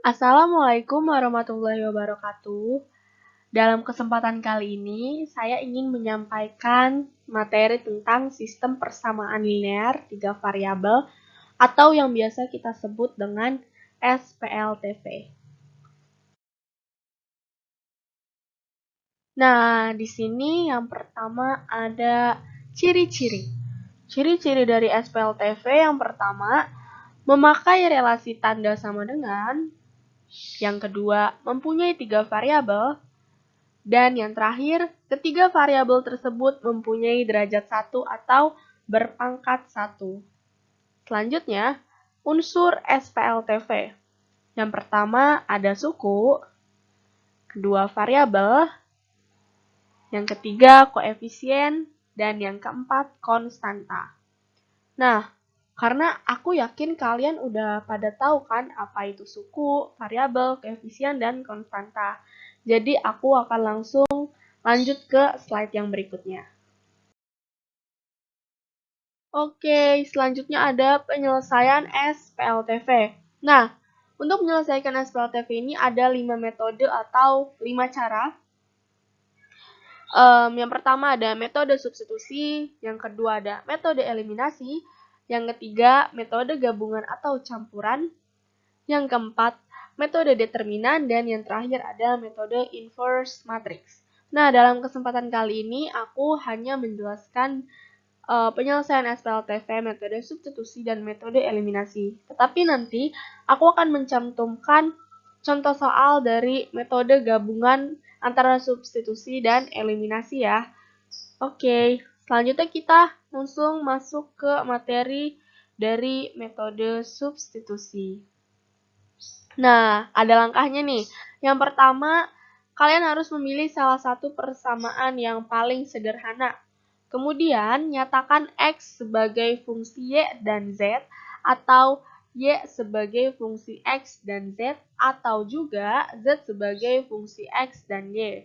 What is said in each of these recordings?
Assalamualaikum warahmatullahi wabarakatuh. Dalam kesempatan kali ini, saya ingin menyampaikan materi tentang sistem persamaan linear 3 variabel atau yang biasa kita sebut dengan SPLTV. Nah, di sini yang pertama ada ciri-ciri. Ciri-ciri dari SPLTV yang pertama, memakai relasi tanda sama dengan. Yang kedua, mempunyai 3 variabel. Dan yang terakhir, ketiga variabel tersebut mempunyai derajat 1 atau berpangkat 1. Selanjutnya, unsur SPLTV. Yang pertama ada suku, kedua variabel, yang ketiga koefisien, dan yang keempat konstanta. Nah, karena aku yakin kalian udah pada tahu kan apa itu suku, variabel, koefisien, dan konstanta. Jadi aku akan langsung lanjut ke slide yang berikutnya. Oke, selanjutnya ada penyelesaian SPLTV. Nah, untuk menyelesaikan SPLTV ini ada 5 metode atau 5 cara. Yang pertama ada metode substitusi, yang kedua ada metode eliminasi, yang ketiga metode gabungan atau campuran, yang keempat metode determinan, dan yang terakhir ada metode inverse matrix. Nah, dalam kesempatan kali ini aku hanya menjelaskan penyelesaian SPLTV, metode substitusi, dan metode eliminasi. Tetapi nanti aku akan mencantumkan contoh soal dari metode gabungan antara substitusi dan eliminasi ya. Oke, selanjutnya kita langsung masuk ke materi dari metode substitusi. Nah, ada langkahnya nih. Yang pertama, kalian harus memilih salah satu persamaan yang paling sederhana. Kemudian, nyatakan X sebagai fungsi Y dan Z, atau Y sebagai fungsi X dan Z, atau juga Z sebagai fungsi X dan Y.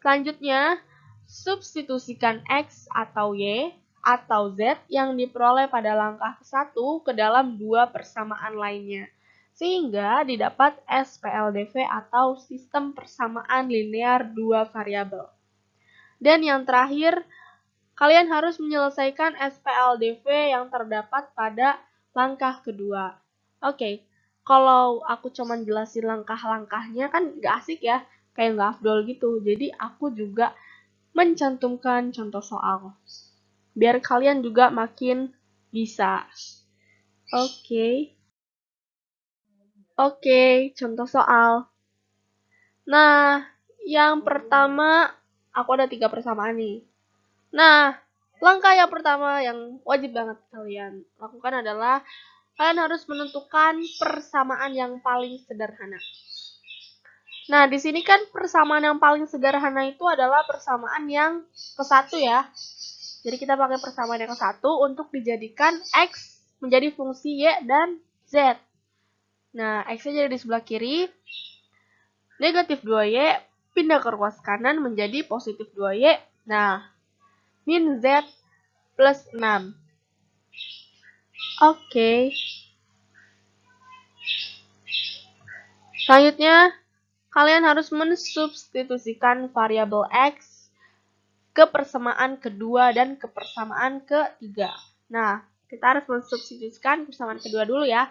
Selanjutnya, substitusikan X atau Y atau Z yang diperoleh pada langkah ke-1 ke dalam dua persamaan lainnya, sehingga didapat SPLDV atau sistem persamaan linear dua variabel. Dan yang terakhir, kalian harus menyelesaikan SPLDV yang terdapat pada langkah kedua. Oke, kalau aku cuma jelasin langkah-langkahnya kan gak asik ya, kayak gak afdol gitu. Jadi aku juga mencantumkan contoh soal, biar kalian juga makin bisa. Oke, contoh soal. Nah, yang pertama, aku ada 3 persamaan nih. Nah, langkah yang pertama yang wajib banget kalian lakukan adalah kalian harus menentukan persamaan yang paling sederhana. Nah, di sini kan persamaan yang paling sederhana itu adalah persamaan yang ke-1 ya. Jadi kita pakai persamaan yang ke-1 untuk dijadikan X menjadi fungsi Y dan Z. Nah, X-nya jadi di sebelah kiri. Negatif 2Y pindah ke ruas kanan menjadi positif 2Y. Nah, min Z plus 6. Oke. Selanjutnya, kalian harus mensubstitusikan variabel X ke persamaan kedua dan ke persamaan ketiga. Nah, kita harus mensubstitusikan persamaan kedua dulu ya.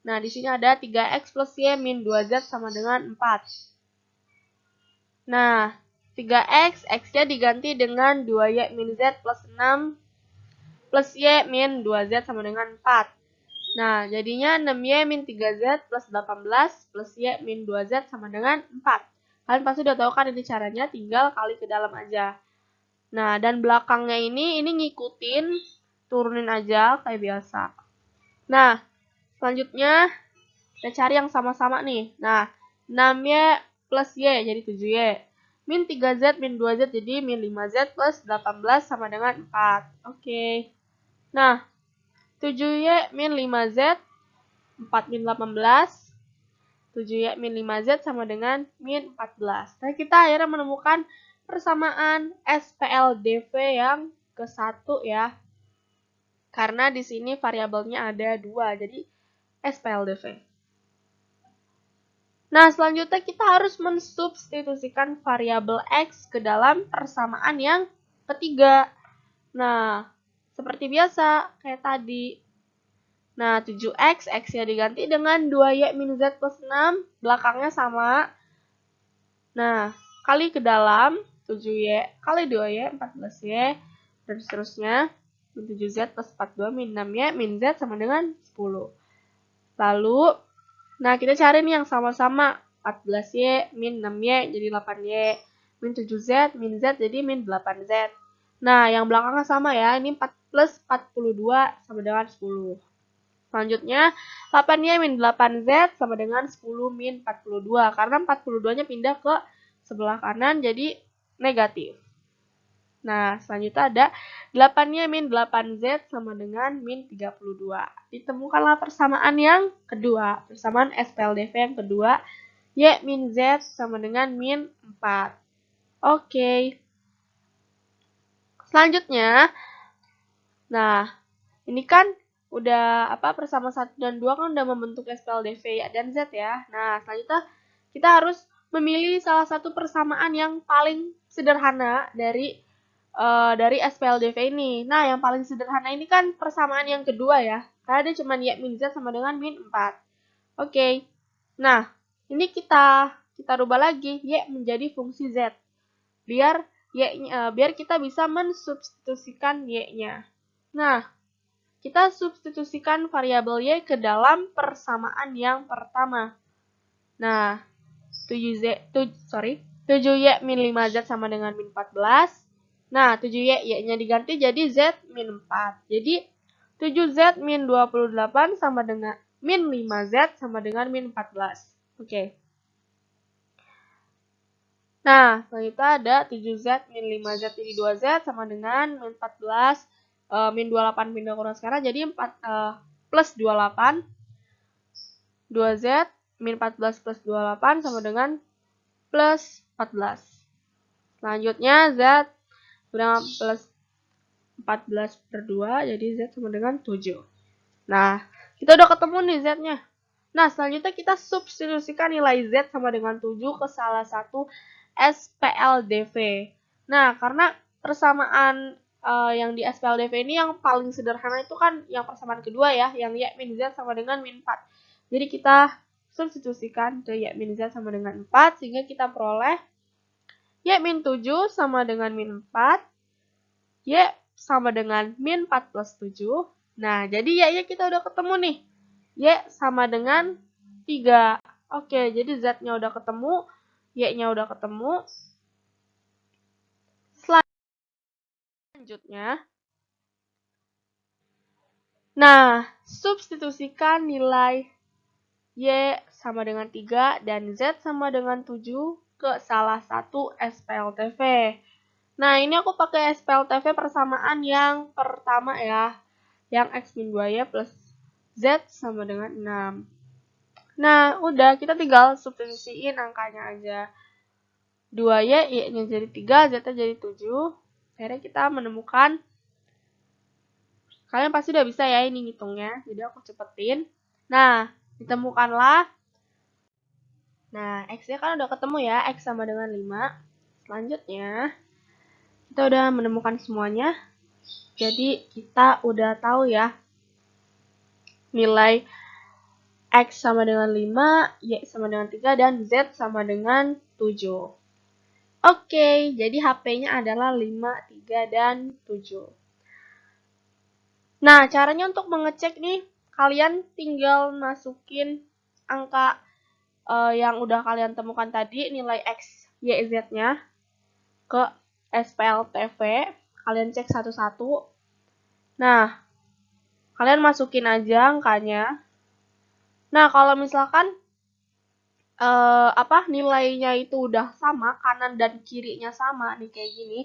Nah, di sini ada 3X plus Y min 2Z sama dengan 4. Nah, 3X, X-nya diganti dengan 2Y min Z plus 6 plus Y min 2Z sama dengan 4. Nah, jadinya 6Y min 3Z plus 18 plus Y min 2Z sama dengan 4. Kalian pasti udah tahu kan ini caranya, tinggal kali ke dalam aja. Nah, dan belakangnya ini ngikutin, turunin aja kayak biasa. Nah, selanjutnya kita cari yang sama-sama nih. Nah, 6Y plus Y jadi 7Y. Min 3Z min 2Z jadi min 5Z plus 18 sama dengan 4. Oke. Nah, 7Y min 5Z, 4 min 18. 7Y min 5Z sama dengan min 14. Nah, kita akhirnya menemukan persamaan SPLDV yang ke-1 ya. Karena di sini variabelnya ada 2, jadi SPLDV. Nah, selanjutnya kita harus mensubstitusikan variabel X ke dalam persamaan yang ketiga. Nah, seperti biasa, kayak tadi. Nah, 7X, X-nya diganti dengan 2Y min Z plus 6, belakangnya sama. Nah, kali ke dalam, 7Y kali 2Y, 14Y, dan seterusnya. Min 7Z plus 42 min 6Y min Z sama dengan 10. Lalu, nah kita cari nih yang sama-sama. 14Y min 6Y jadi 8Y. Min 7Z min Z jadi min 8Z. Nah, yang belakangnya sama ya. Ini 4 plus 42 sama dengan 10. Selanjutnya, 8Y min 8Z sama dengan 10 min 42. Karena 42-nya pindah ke sebelah kanan jadi negatif. Nah, selanjutnya ada 8Y min 8Z sama dengan min 32. Ditemukanlah persamaan yang kedua. Persamaan SPLDV yang kedua. Y min Z sama dengan min 4. Oke. Selanjutnya, nah, ini kan udah persamaan 1 dan 2 kan udah membentuk SPLDV Y dan Z ya. Nah, selanjutnya kita harus memilih salah satu persamaan yang paling sederhana dari SPLDV ini. Nah, yang paling sederhana ini kan persamaan yang kedua ya. Karena dia cuma Y min Z sama dengan min 4. Oke. Nah, ini kita rubah lagi Y menjadi fungsi Z. Biar kita bisa mensubstitusikan Y-nya. Nah, kita substitusikan variabel Y ke dalam persamaan yang pertama. Nah, 7Y min 5Z sama dengan min 14. Nah, 7Y, Y-nya diganti jadi Z min 4. Jadi, 7Z min 28 sama dengan min 5Z sama dengan min 14. Oke. Nah, selanjutnya ada 7Z min 5Z jadi 2Z sama dengan min 14. Min 28 pindah kurang sekarang jadi 4 plus 28. 2Z min 14 plus 28 sama dengan plus 14. Selanjutnya Z dengan plus 14 per 2, jadi Z sama dengan 7. Nah, kita udah ketemu nih Z-nya. Nah, selanjutnya kita substitusikan nilai Z sama dengan 7 ke salah satu SPLDV. Nah, karena persamaan yang di SPLDV ini yang paling sederhana itu kan yang persamaan kedua ya, yang Y min Z sama dengan min 4. Jadi kita substitusikan ke Y min Z sama dengan 4, sehingga kita peroleh Y min 7 sama dengan min 4, Y sama dengan min 4 plus 7. Nah, jadi Y-nya kita udah ketemu nih. Y sama dengan 3. Oke, jadi Z-nya udah ketemu, Y-nya udah ketemu. Selanjutnya, nah, substitusikan nilai Y sama dengan 3 dan Z sama dengan 7 ke salah satu SPLTV. Nah, ini aku pakai SPLTV persamaan yang pertama ya, yang X min 2Y plus Z sama dengan 6. Nah, udah, kita tinggal substitusiin angkanya aja. 2Y, Y-nya jadi 3, Z-nya jadi 7. Akhirnya kita menemukan, kalian pasti udah bisa ya ini ngitungnya, jadi aku cepetin. Nah, ditemukanlah. Nah, X-nya kan udah ketemu ya, X sama dengan 5. Selanjutnya, kita udah menemukan semuanya. Jadi, kita udah tahu ya, nilai X sama dengan 5, Y sama dengan 3, dan Z sama dengan 7. Oke, jadi HP-nya adalah 5, 3, dan 7. Nah, caranya untuk mengecek nih, kalian tinggal masukin angka yang udah kalian temukan tadi, nilai X, Y, Z-nya ke SPLTV. Kalian cek satu-satu. Nah, kalian masukin aja angkanya. Nah, kalau misalkan nilainya itu udah sama, kanan dan kirinya sama nih kayak gini,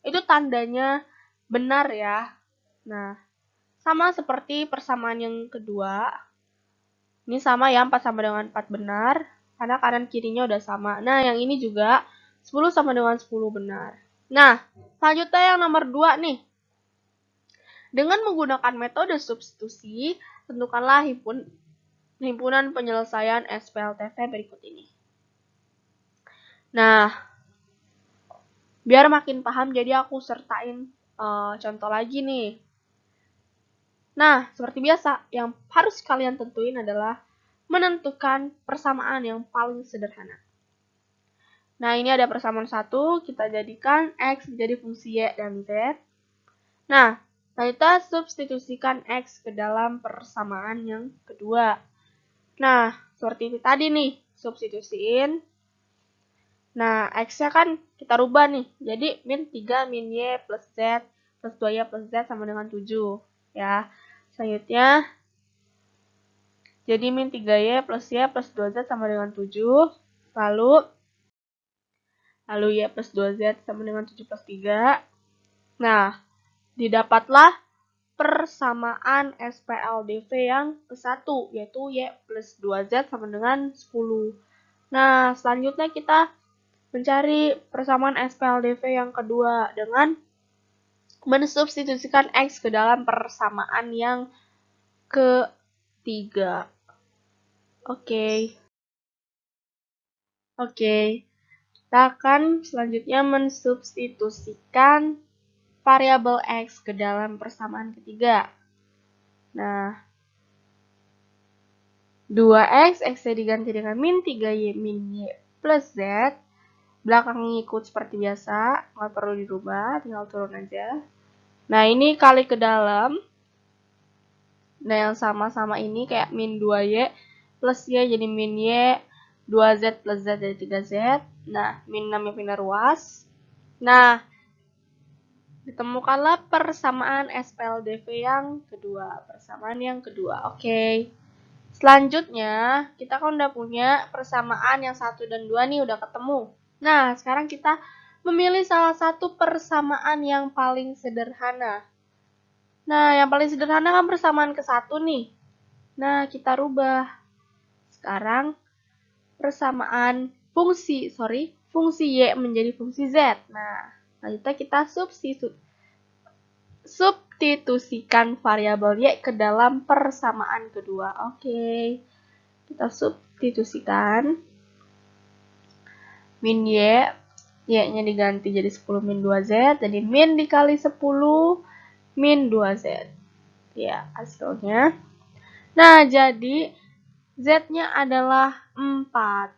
itu tandanya benar ya. Nah, sama seperti persamaan yang kedua. Ini sama ya, 4 sama dengan 4 benar, karena kanan kirinya udah sama. Nah, yang ini juga 10 sama dengan 10 benar. Nah, selanjutnya yang nomor 2 nih. Dengan menggunakan metode substitusi, tentukanlah himpunan penyelesaian SPLTV berikut ini. Nah, biar makin paham, jadi aku sertain contoh lagi nih. Nah, seperti biasa, yang harus kalian tentuin adalah menentukan persamaan yang paling sederhana. Nah, ini ada persamaan 1, kita jadikan X menjadi fungsi Y dan Z. Nah, kita substitusikan X ke dalam persamaan yang kedua. Nah, seperti tadi nih, substitusiin. Nah, X-nya kan kita rubah nih. Jadi, min 3 min Y plus Z plus 2Y plus Z sama dengan 7. Ya, selanjutnya, jadi min 3Y plus Y plus 2Z sama dengan 7. Lalu Y plus 2Z sama dengan 7 plus 3. Nah, didapatlah persamaan SPLDV yang ke-1, yaitu Y plus 2Z sama dengan 10. Nah, selanjutnya kita mencari persamaan SPLDV yang kedua dengan mensubstitusikan X ke dalam persamaan yang ketiga. Oke. Kita akan selanjutnya mensubstitusikan variabel X ke dalam persamaan ketiga. Nah, 2X, X-nya diganti dengan min 3Y min Y plus Z. Belakang ikut seperti biasa, nggak perlu dirubah, tinggal turun aja. Nah, ini kali ke dalam. Nah, yang sama-sama ini kayak min 2Y plus Y jadi min Y, 2Z plus Z jadi 3Z. Nah, min 6-nya pindah ruas. Nah, ditemukanlah persamaan SPLDV yang kedua. Persamaan yang kedua, oke. Selanjutnya, kita kan udah punya persamaan yang 1 dan 2 nih, udah ketemu. Nah, sekarang kita memilih salah satu persamaan yang paling sederhana. Nah, yang paling sederhana kan persamaan ke-1 nih. Nah, kita rubah. Sekarang persamaan fungsi Y menjadi fungsi Z. Nah, selanjutnya kita substitusikan variabel Y ke dalam persamaan kedua. Oke. Kita substitusikan. Min Y-nya diganti jadi 10 min 2Z, jadi min dikali 10 min 2Z. Ya, hasilnya. Nah, jadi Z-nya adalah 4.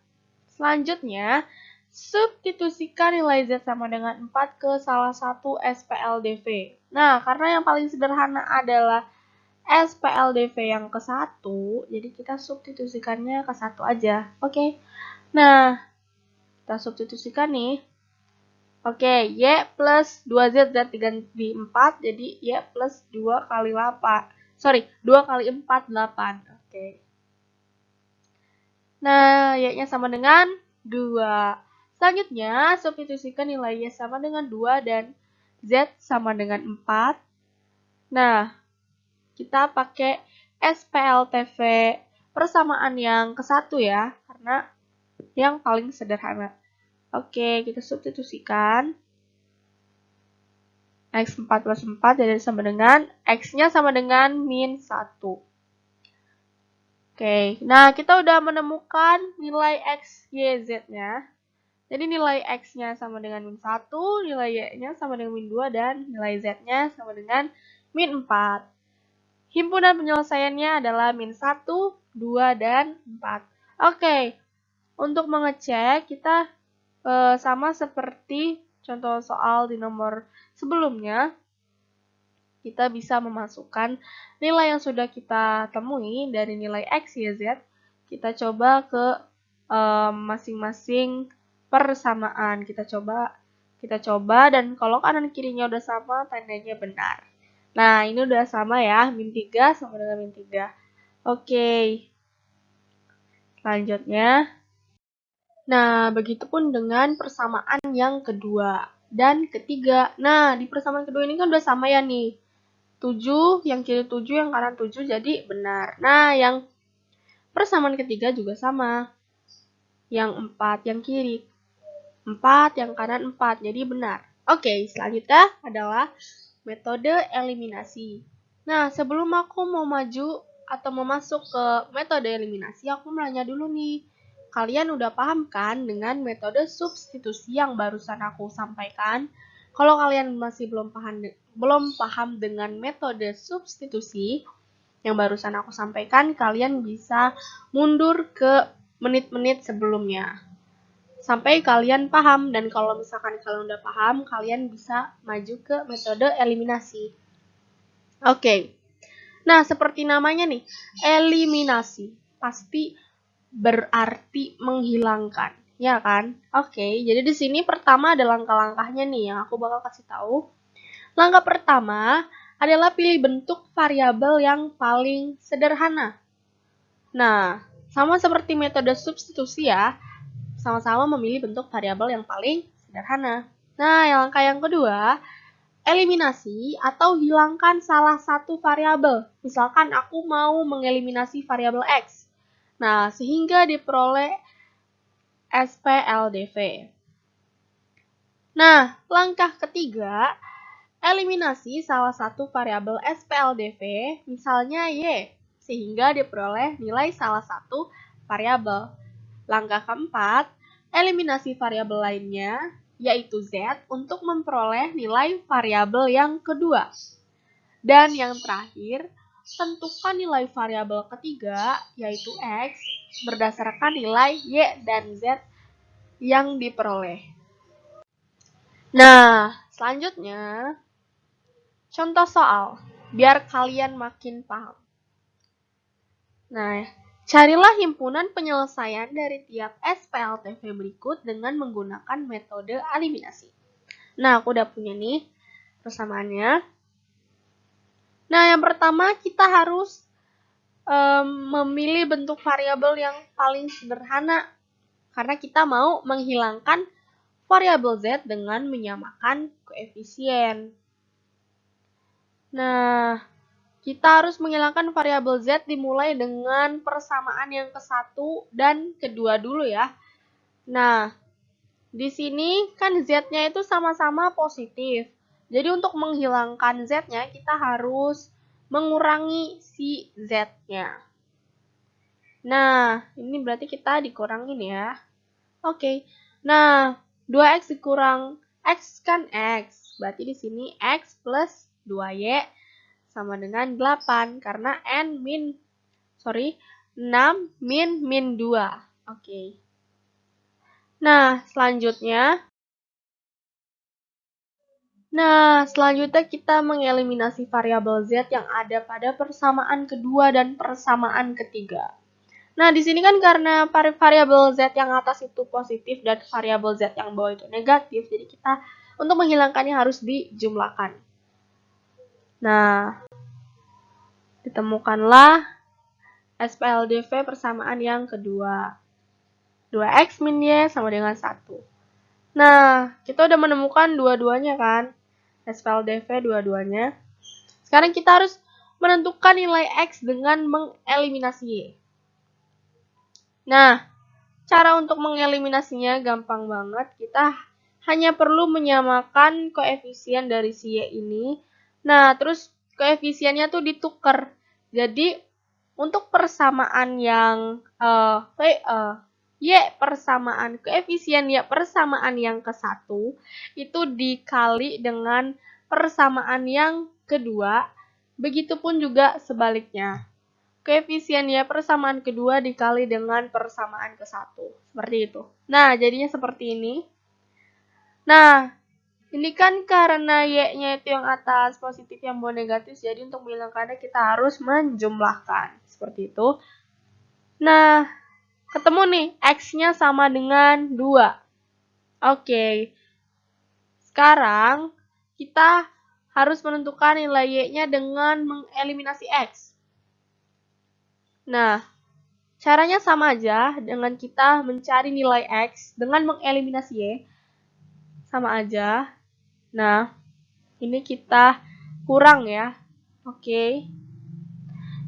Selanjutnya, substitusikan nilai Z sama dengan 4 ke salah satu SPLDV. Nah, karena yang paling sederhana adalah SPLDV yang ke-1, jadi kita substitusikannya ke 1 aja. Oke. Nah, kita substitusikan nih. Oke, Y plus 2Z dan 3 di 4, jadi Y plus 2 kali 8. 2 kali 4, 8. Oke. Nah, Y-nya sama dengan 2. Selanjutnya, substitusikan nilai Y sama dengan 2 dan Z sama dengan 4. Nah, kita pakai SPLTV persamaan yang ke-1 ya, karena yang paling sederhana. Oke, kita substitusikan. X4 plus 4 jadi sama dengan X-nya sama dengan min 1. Oke, nah kita udah menemukan nilai X, Y, Z-nya. Jadi nilai X-nya sama dengan min 1, nilai Y-nya sama dengan min 2, dan nilai Z-nya sama dengan min 4. Himpunan penyelesaiannya adalah min 1, 2, dan 4. Oke, untuk mengecek kita sama seperti contoh soal di nomor sebelumnya, kita bisa memasukkan nilai yang sudah kita temui dari nilai X, Y, Z. Kita coba ke masing-masing persamaan. Kita coba dan kalau kanan kirinya udah sama, tandanya benar. Nah, ini udah sama ya, min 3 sama dengan min 3. Oke. Selanjutnya, nah, begitupun dengan persamaan yang kedua dan ketiga. Nah, di persamaan kedua ini kan udah sama ya nih. 7, yang kiri 7, yang kanan 7, jadi benar. Nah, yang persamaan ketiga juga sama. Yang 4, yang kiri 4, yang kanan 4, jadi benar. Oke, selanjutnya adalah metode eliminasi. Nah, sebelum aku mau maju, atau mau masuk ke metode eliminasi, aku mau nanya dulu nih. Kalian udah paham kan dengan metode substitusi yang barusan aku sampaikan? Kalau kalian masih belum paham dengan metode substitusi yang barusan aku sampaikan, kalian bisa mundur ke menit-menit sebelumnya sampai kalian paham. Dan kalau misalkan kalian udah paham, kalian bisa maju ke metode eliminasi. Oke. Nah, seperti namanya nih, eliminasi pasti berarti menghilangkan, ya kan? Oke, jadi di sini pertama ada langkah-langkahnya nih yang aku bakal kasih tahu. Langkah pertama adalah pilih bentuk variabel yang paling sederhana. Nah, sama seperti metode substitusi ya, sama-sama memilih bentuk variabel yang paling sederhana. Nah, langkah yang kedua, eliminasi atau hilangkan salah satu variabel. Misalkan aku mau mengeliminasi variabel X. Nah, sehingga diperoleh SPLDV. Nah, langkah ketiga, eliminasi salah satu variabel SPLDV, misalnya Y, sehingga diperoleh nilai salah satu variabel. Langkah keempat, eliminasi variabel lainnya, yaitu Z, untuk memperoleh nilai variabel yang kedua. Dan yang terakhir, tentukan nilai variabel ketiga, yaitu X, berdasarkan nilai Y dan Z yang diperoleh. Nah, selanjutnya, contoh soal, biar kalian makin paham. Nah, carilah himpunan penyelesaian dari tiap SPLTV berikut dengan menggunakan metode eliminasi. Nah, aku udah punya nih persamaannya. Nah, yang pertama kita harus memilih bentuk variabel yang paling sederhana karena kita mau menghilangkan variabel Z dengan menyamakan koefisien. Nah, kita harus menghilangkan variabel Z dimulai dengan persamaan yang ke-1 dan kedua dulu ya. Nah, di sini kan Z-nya itu sama-sama positif. Jadi untuk menghilangkan Z-nya kita harus mengurangi si Z-nya. Nah, ini berarti kita dikurangin ya. Oke. Nah, 2X dikurang X kan X. Berarti di sini X plus 2Y sama dengan 8 karena 6 min 2. Oke. Nah, selanjutnya kita mengeliminasi variabel Z yang ada pada persamaan kedua dan persamaan ketiga. Nah, di sini kan karena variabel Z yang atas itu positif dan variabel Z yang bawah itu negatif, jadi kita untuk menghilangkannya harus dijumlahkan. Nah, ditemukanlah SPLDV persamaan yang kedua. 2X min Y sama dengan 1. Nah, kita udah menemukan dua-duanya kan? SPLDV dua-duanya. Sekarang kita harus menentukan nilai X dengan mengeliminasi Y. Nah, cara untuk mengeliminasinya gampang banget. Kita hanya perlu menyamakan koefisien dari si Y ini. Nah, terus koefisiennya tuh ditukar. Jadi, untuk persamaan yang Y persamaan koefisien Y persamaan yang ke-1 itu dikali dengan persamaan yang kedua, begitupun juga sebaliknya. Koefisien Y persamaan kedua dikali dengan persamaan ke-1, seperti itu. Nah, jadinya seperti ini. Nah, ini kan karena Y-nya itu yang atas positif, yang bawah negatif, jadi untuk menghilangkannya kita harus menjumlahkan, seperti itu. Nah, ketemu nih, X-nya sama dengan 2. Oke. Sekarang, kita harus menentukan nilai Y-nya dengan mengeliminasi X. Nah, caranya sama aja dengan kita mencari nilai X dengan mengeliminasi Y. Sama aja. Nah, ini kita kurang ya. Oke.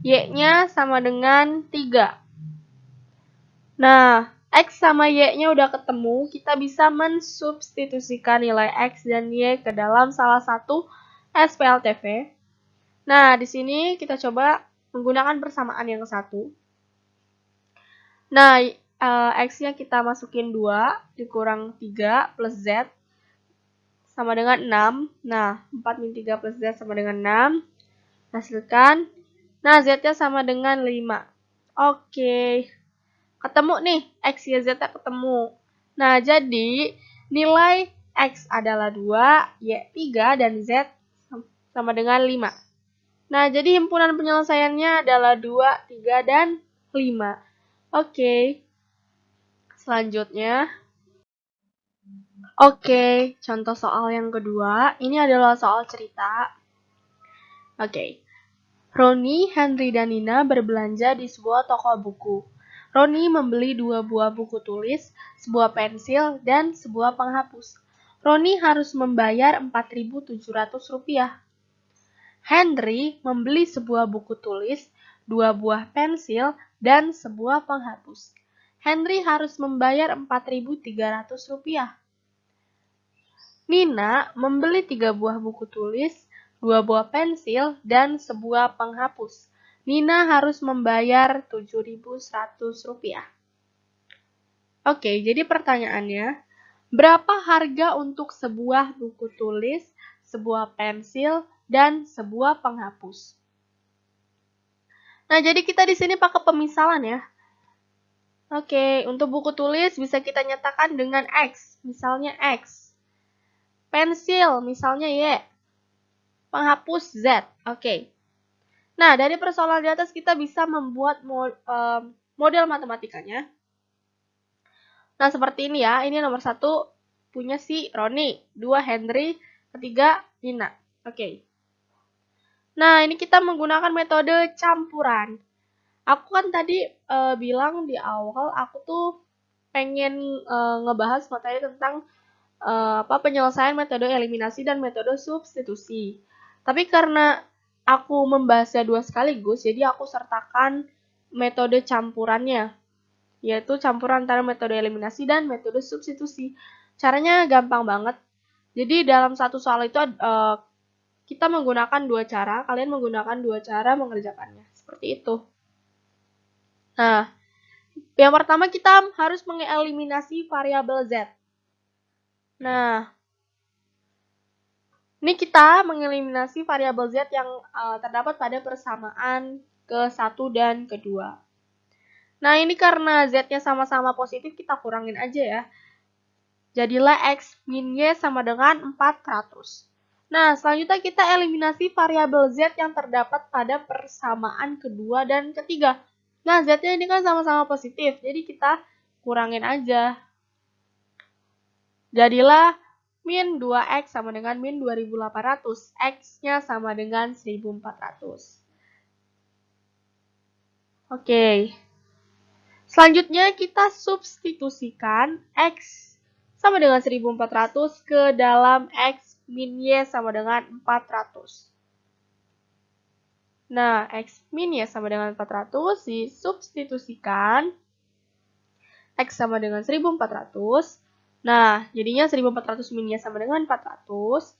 Y-nya sama dengan 3. Nah, X sama Y-nya udah ketemu, kita bisa mensubstitusikan nilai X dan Y ke dalam salah satu SPLTV. Nah, di sini kita coba menggunakan persamaan yang satu. Nah, X-nya kita masukin 2 dikurang 3 plus Z sama dengan 6. Nah, 4 min 3 plus Z sama dengan 6. Hasilkan. Nah, Z-nya sama dengan 5. Oke. Ketemu nih, X, Y, Z-nya ketemu. Nah, jadi nilai X adalah 2, Y 3, dan Z sama dengan 5. Nah, jadi himpunan penyelesaiannya adalah 2, 3, dan 5. Oke. Selanjutnya. Oke, contoh soal yang kedua. Ini adalah soal cerita. Oke. Roni, Henry, dan Nina berbelanja di sebuah toko buku. Roni membeli 2 buah buku tulis, sebuah pensil, dan sebuah penghapus. Roni harus membayar Rp4.700. Henry membeli sebuah buku tulis, 2 buah pensil, dan sebuah penghapus. Henry harus membayar Rp4.300. Nina membeli 3 buah buku tulis, 2 buah pensil, dan sebuah penghapus. Nina harus membayar Rp7.100. Oke, jadi pertanyaannya, berapa harga untuk sebuah buku tulis, sebuah pensil, dan sebuah penghapus? Nah, jadi kita di sini pakai pemisalan ya. Oke, untuk buku tulis bisa kita nyatakan dengan X, misalnya X. Pensil, misalnya Y. Penghapus Z. Oke. Nah, dari persoalan di atas kita bisa membuat model matematikanya. Nah, seperti ini ya. Ini nomor 1 punya si Roni, 2 Henry, ketiga Nina. Oke. Nah, ini kita menggunakan metode campuran. Aku kan tadi bilang di awal aku tuh pengen ngebahas materi tentang penyelesaian metode eliminasi dan metode substitusi. Tapi karena aku membahasnya 2 sekaligus, jadi aku sertakan metode campurannya, yaitu campuran antara metode eliminasi dan metode substitusi. Caranya gampang banget. Jadi dalam satu soal itu kita menggunakan 2 cara, kalian menggunakan 2 cara mengerjakannya. Seperti itu. Nah, yang pertama kita harus mengeliminasi variabel Z. Nah, ini kita mengeliminasi variabel Z yang terdapat pada persamaan ke-1 dan ke-2. Nah, ini karena Z-nya sama-sama positif, kita kurangin aja ya. Jadilah X min Y sama dengan 400. Nah, selanjutnya kita eliminasi variabel Z yang terdapat pada persamaan kedua dan ketiga. Nah, Z-nya ini kan sama-sama positif, jadi kita kurangin aja. Jadilah min 2X sama dengan min 2800. X-nya sama dengan 1400. Oke. Selanjutnya kita substitusikan X sama dengan 1400 ke dalam X min Y sama dengan 400. Nah, X min Y sama dengan 400 disubstitusikan. X sama dengan 1400. Nah, jadinya 1400 min Y sama dengan 400.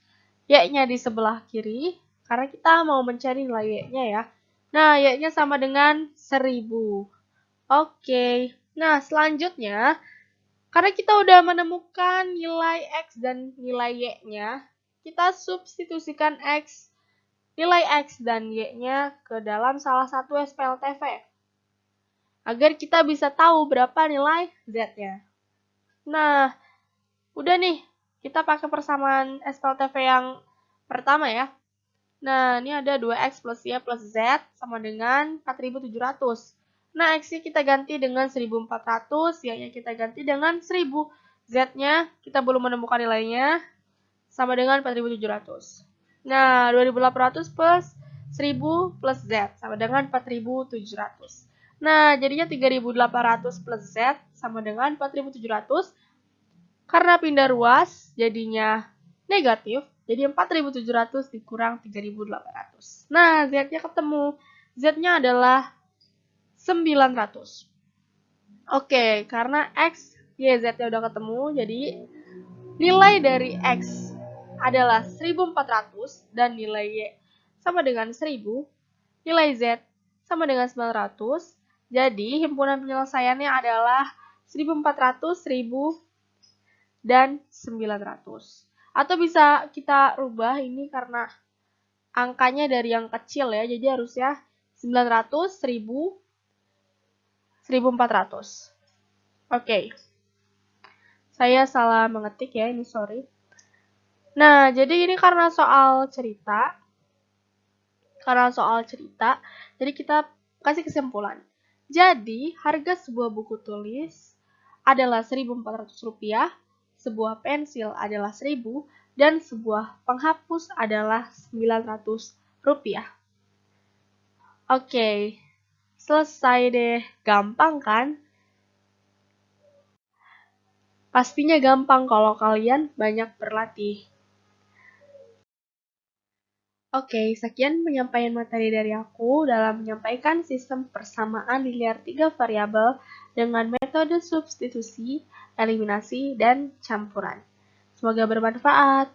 Y-nya di sebelah kiri, karena kita mau mencari nilai Y-nya ya. Nah, Y-nya sama dengan 1000. Oke. Nah, selanjutnya, karena kita udah menemukan nilai X dan nilai Y-nya, kita substitusikan nilai X dan Y-nya ke dalam salah satu SPLTV. Agar kita bisa tahu berapa nilai Z-nya. Nah, udah nih, kita pakai persamaan SPLTV yang pertama ya. Nah, ini ada 2X plus Y plus Z sama dengan 4700. Nah, X-nya kita ganti dengan 1400, Y-nya kita ganti dengan 1000. Z-nya kita belum menemukan nilainya, sama dengan 4700. Nah, 2800 plus 1000 plus Z sama dengan 4700. Nah, jadinya 3800 plus Z sama dengan 4700. Karena pindah ruas, jadinya negatif. Jadi 4700 dikurang 3800. Nah, Z-nya ketemu. Z-nya adalah 900. Oke, karena X, Y, Z-nya udah ketemu, jadi nilai dari X adalah 1400 dan nilai Y sama dengan 1000. Nilai Z sama dengan 900. Jadi, himpunan penyelesaiannya adalah 1400, 1000, dan 900. Atau bisa kita rubah ini karena angkanya dari yang kecil ya, jadi harusnya 900, 1000, 1400. Oke. Saya salah mengetik ya, ini sorry. Nah, jadi ini karena soal cerita, jadi kita kasih kesimpulan. Jadi, harga sebuah buku tulis adalah Rp1.400, sebuah pensil adalah 1.000, dan sebuah penghapus adalah Rp900. Oke, selesai deh. Gampang kan? Pastinya gampang kalau kalian banyak berlatih. Oke, sekian penyampaian materi dari aku dalam menyampaikan sistem persamaan linear 3 variabel dengan metode substitusi, eliminasi, dan campuran. Semoga bermanfaat.